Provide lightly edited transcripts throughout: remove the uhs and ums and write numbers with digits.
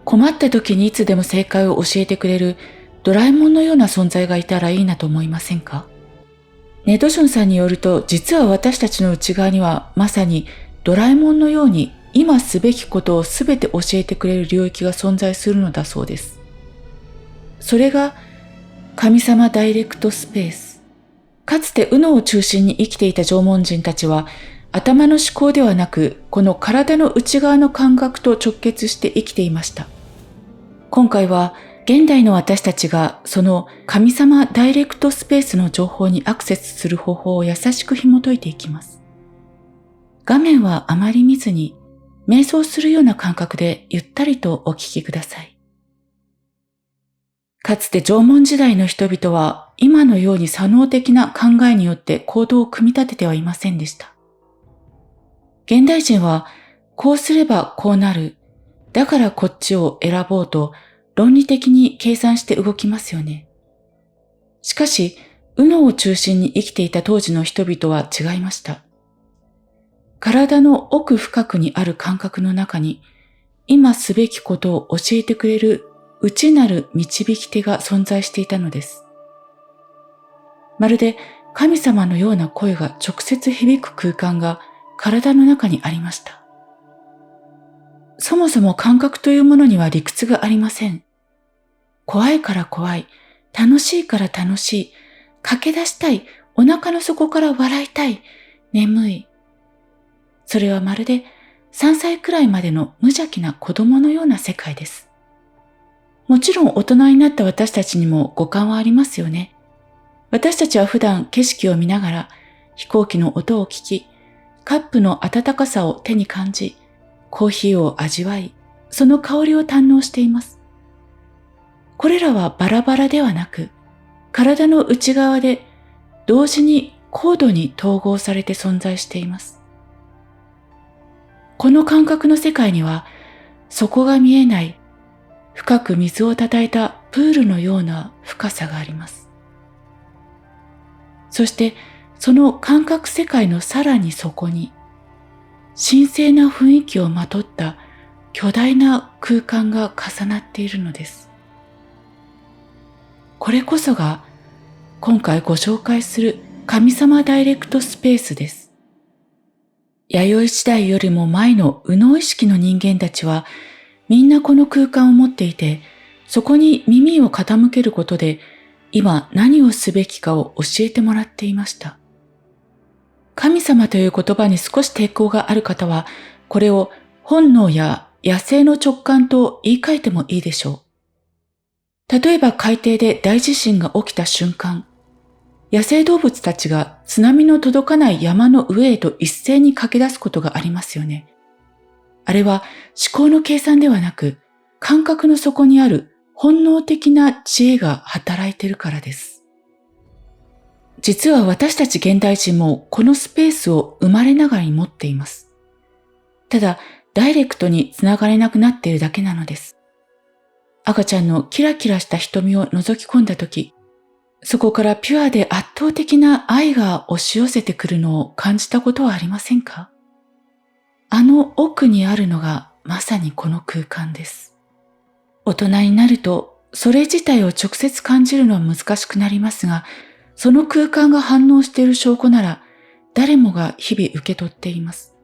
困った時にいつでも正解を教えてくれるドラえもんのような存在がいたらいいなと思いませんか？ネドションさんによると、実は私たちの内側にはまさにドラえもんのように今すべきことをすべて教えてくれる領域が存在するのだそうです。それが神様ダイレクトスペース。かつて右脳を中心に生きていた縄文人たちは、頭の思考ではなく、この体の内側の感覚と直結して生きていました。今回は現代の私たちがその神様ダイレクトスペースの情報にアクセスする方法を優しく紐解いていきます。画面はあまり見ずに、瞑想するような感覚でゆったりとお聞きください。かつて縄文時代の人々は今のように左脳的な考えによって行動を組み立ててはいませんでした。現代人はこうすればこうなる、だからこっちを選ぼうと論理的に計算して動きますよね。しかし、右脳を中心に生きていた当時の人々は違いました。体の奥深くにある感覚の中に、今すべきことを教えてくれる内なる導き手が存在していたのです。まるで神様のような声が直接響く空間が体の中にありました。そもそも感覚というものには理屈がありません。怖いから怖い、楽しいから楽しい、駆け出したい、お腹の底から笑いたい、眠い。それはまるで3歳くらいまでの無邪気な子供のような世界です。もちろん大人になった私たちにも五感はありますよね。私たちは普段景色を見ながら飛行機の音を聞き、カップの温かさを手に感じ、コーヒーを味わい、その香りを堪能しています。これらはバラバラではなく、体の内側で同時に高度に統合されて存在しています。この感覚の世界には、底が見えない、深く水をたたいたプールのような深さがあります。そして、その感覚世界のさらに底に、神聖な雰囲気をまとった巨大な空間が重なっているのです。これこそが今回ご紹介する神様ダイレクトスペースです。弥生時代よりも前の右脳意識の人間たちはみんなこの空間を持っていて、そこに耳を傾けることで今何をすべきかを教えてもらっていました。神様という言葉に少し抵抗がある方は、これを本能や野生の直感と言い換えてもいいでしょう。例えば海底で大地震が起きた瞬間、野生動物たちが津波の届かない山の上へと一斉に駆け出すことがありますよね。あれは思考の計算ではなく、感覚の底にある本能的な知恵が働いているからです。実は私たち現代人もこのスペースを生まれながらに持っています。ただ、ダイレクトにつながれなくなっているだけなのです。赤ちゃんのキラキラした瞳を覗き込んだとき、そこからピュアで圧倒的な愛が押し寄せてくるのを感じたことはありませんか？あの奥にあるのがまさにこの空間です。大人になると、それ自体を直接感じるのは難しくなりますが、その空間が反応している証拠なら、誰もが日々受け取っています。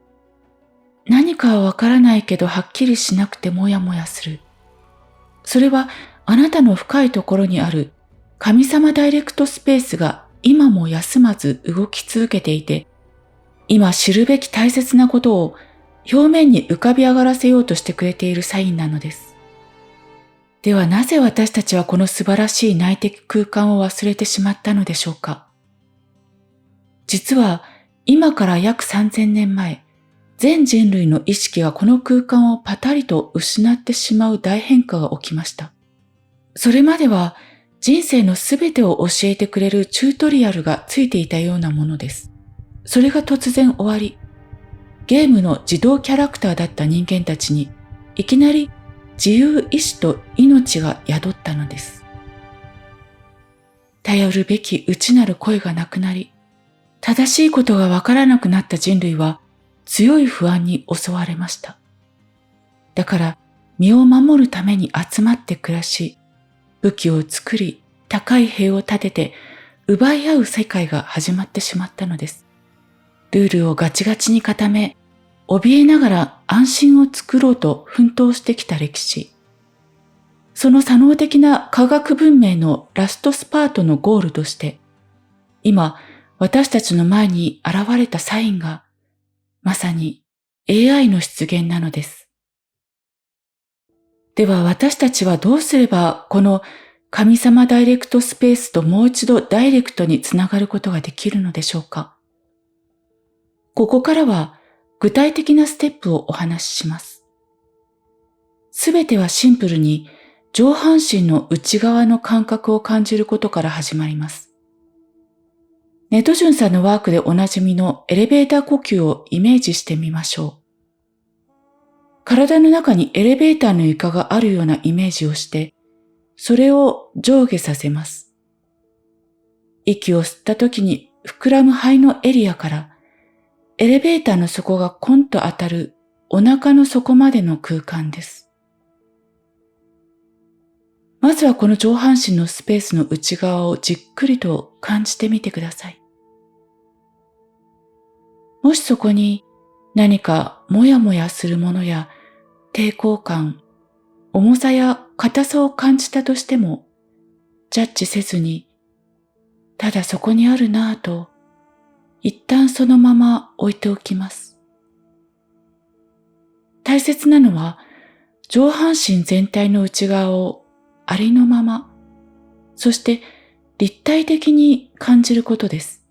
何かはわからないけどはっきりしなくてもやもやする。それはあなたの深いところにある神様ダイレクトスペースが今も休まず動き続けていて、今知るべき大切なことを表面に浮かび上がらせようとしてくれているサインなのです。ではなぜ私たちはこの素晴らしい内的空間を忘れてしまったのでしょうか？実は今から約3000年前、全人類の意識がこの空間をパタリと失ってしまう大変化が起きました。それまでは人生のすべてを教えてくれるチュートリアルがついていたようなものです。それが突然終わり、ゲームの自動キャラクターだった人間たちにいきなり自由意志と命が宿ったのです。頼るべき内なる声がなくなり、正しいことがわからなくなった人類は強い不安に襲われました。だから身を守るために集まって暮らし、武器を作り、高い塀を立てて奪い合う世界が始まってしまったのです。ルールをガチガチに固め、怯えながら安心を作ろうと奮闘してきた歴史。その左脳的な科学文明のラストスパートのゴールとして、今私たちの前に現れたサインが、まさに AI の出現なのです。では私たちはどうすればこの神様ダイレクトスペースともう一度ダイレクトにつながることができるのでしょうか。ここからは具体的なステップをお話しします。すべてはシンプルに上半身の内側の感覚を感じることから始まります。ネトジュンさんのワークでおなじみのエレベーター呼吸をイメージしてみましょう。体の中にエレベーターの床があるようなイメージをして、それを上下させます。息を吸った時に膨らむ肺のエリアから、エレベーターの底がコンと当たるお腹の底までの空間です。まずはこの上半身のスペースの内側をじっくりと感じてみてください。もしそこに何かもやもやするものや抵抗感、重さや硬さを感じたとしても、ジャッジせずに、ただそこにあるなぁと、一旦そのまま置いておきます。大切なのは、上半身全体の内側をありのまま、そして立体的に感じることです。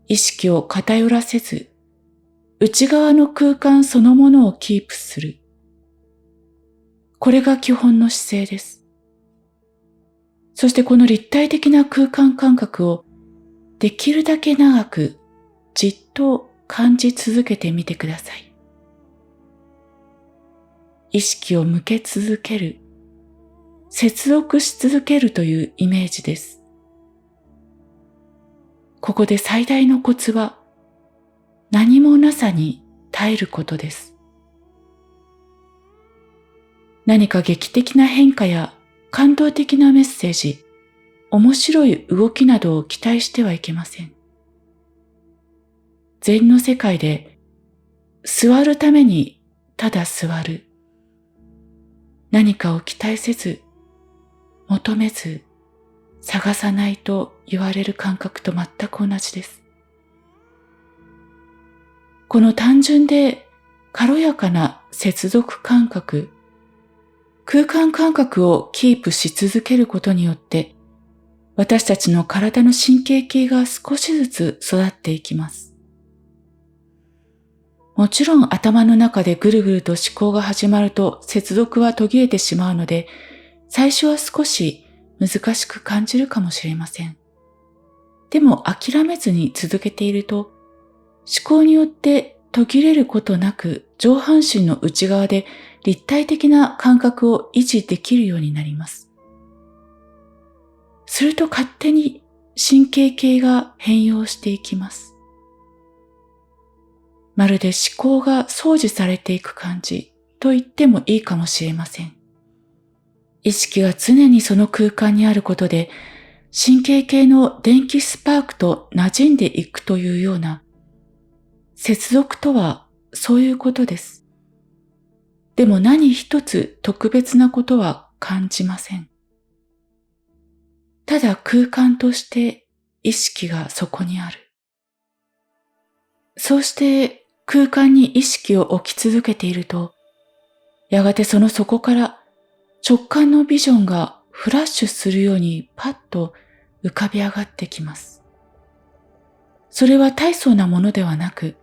意識を偏らせず、内側の空間そのものをキープする。これが基本の姿勢です。そしてこの立体的な空間感覚をできるだけ長くじっと感じ続けてみてください。意識を向け続ける、接続し続けるというイメージです。ここで最大のコツは何もなさに耐えることです。何か劇的な変化や感動的なメッセージ、面白い動きなどを期待してはいけません。禅の世界で座るためにただ座る。何かを期待せず、求めず、探さないと言われる感覚と全く同じです。この単純で軽やかな接続感覚、空間感覚をキープし続けることによって、私たちの体の神経系が少しずつ育っていきます。もちろん頭の中でぐるぐると思考が始まると接続は途切れてしまうので、最初は少し難しく感じるかもしれません。でも諦めずに続けていると、思考によって途切れることなく上半身の内側で立体的な感覚を維持できるようになります。すると勝手に神経系が変容していきます。まるで思考が掃除されていく感じと言ってもいいかもしれません。意識が常にその空間にあることで、神経系の電気スパークと馴染んでいくというような、接続とはそういうことです。でも何一つ特別なことは感じません。ただ空間として意識がそこにある。そうして空間に意識を置き続けていると、やがてその底から直感のビジョンがフラッシュするようにパッと浮かび上がってきます。それは大層なものではなく、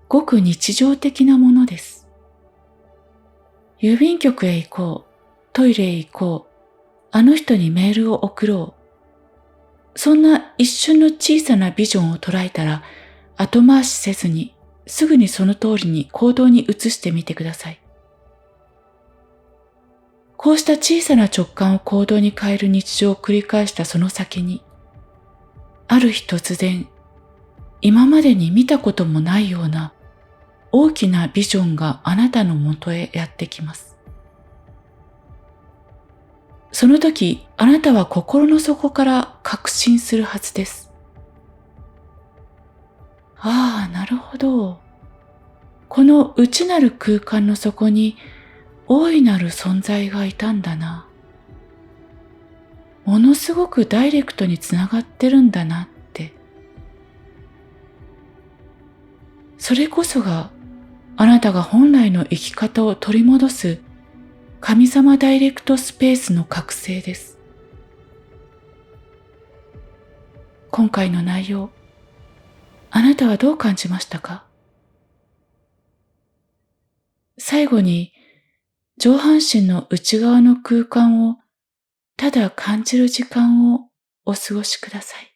ごく日常的なものです。郵便局へ行こう、トイレへ行こう、あの人にメールを送ろう。そんな一瞬の小さなビジョンを捉えたら、後回しせずに、すぐにその通りに行動に移してみてください。こうした小さな直感を行動に変える日常を繰り返したその先に、ある日突然、今までに見たこともないような大きなビジョンがあなたのもとへやってきます。その時、あなたは心の底から確信するはずです。ああ、なるほど。この内なる空間の底に大いなる存在がいたんだな。ものすごくダイレクトにつながってるんだなって。それこそがあなたが本来の生き方を取り戻す神様ダイレクトスペースの覚醒です。今回の内容、あなたはどう感じましたか？最後に上半身の内側の空間をただ感じる時間をお過ごしください。